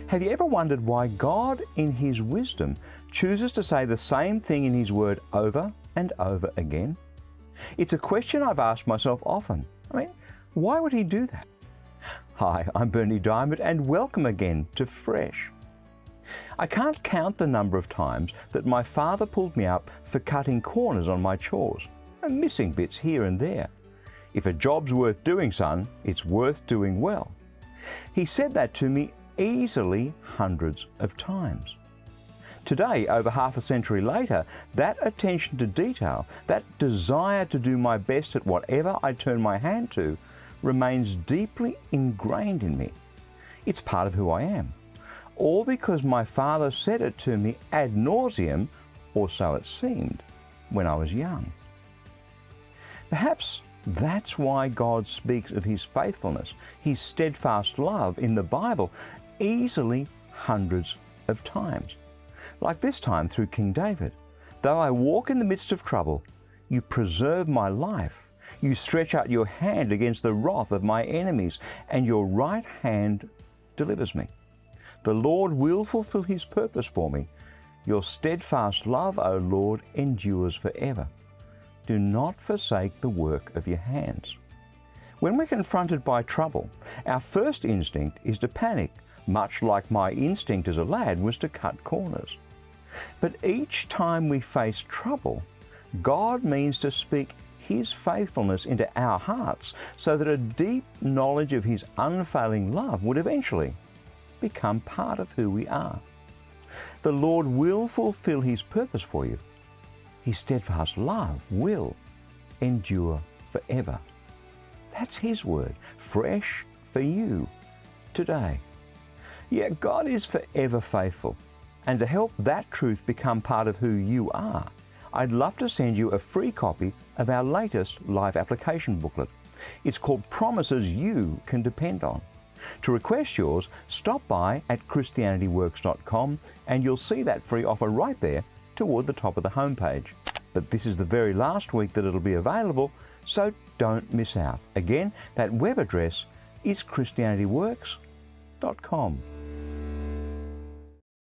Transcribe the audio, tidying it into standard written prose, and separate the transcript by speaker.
Speaker 1: Have you ever wondered why God, in His wisdom, chooses to say the same thing in His Word over and over again? It's a question I've asked myself often. Why would He do that? Hi, I'm Bernie Diamond, and welcome again to Fresh. I can't count the number of times that my father pulled me up for cutting corners on my chores, and missing bits here and there. If a job's worth doing, son, it's worth doing well. He said that to me easily hundreds of times. Today, over half a century later, that attention to detail, that desire to do my best at whatever I turn my hand to, remains deeply ingrained in me. It's part of who I am. All because my father said it to me ad nauseum, or so it seemed, when I was young. Perhaps that's why God speaks of His faithfulness, His steadfast love in the Bible easily hundreds of times. Like this time through King David. Though I walk in the midst of trouble, you preserve my life. You stretch out your hand against the wrath of my enemies, and your right hand delivers me. The Lord will fulfill His purpose for me. Your steadfast love, O Lord, endures forever. Do not forsake the work of your hands. When we're confronted by trouble, our first instinct is to panic, much like my instinct as a lad was to cut corners. But each time we face trouble, God means to speak His faithfulness into our hearts so that a deep knowledge of His unfailing love would eventually become part of who we are. The Lord will fulfill His purpose for you. His steadfast love will endure forever. That's His word, fresh for you today. Yeah, God is forever faithful. And to help that truth become part of who you are, I'd love to send you a free copy of our latest live application booklet. It's called Promises You Can Depend On. To request yours, stop by at christianityworks.com and you'll see that free offer right there toward the top of the homepage. But this is the very last week that it'll be available, so don't miss out. Again, that web address is christianityworks.com.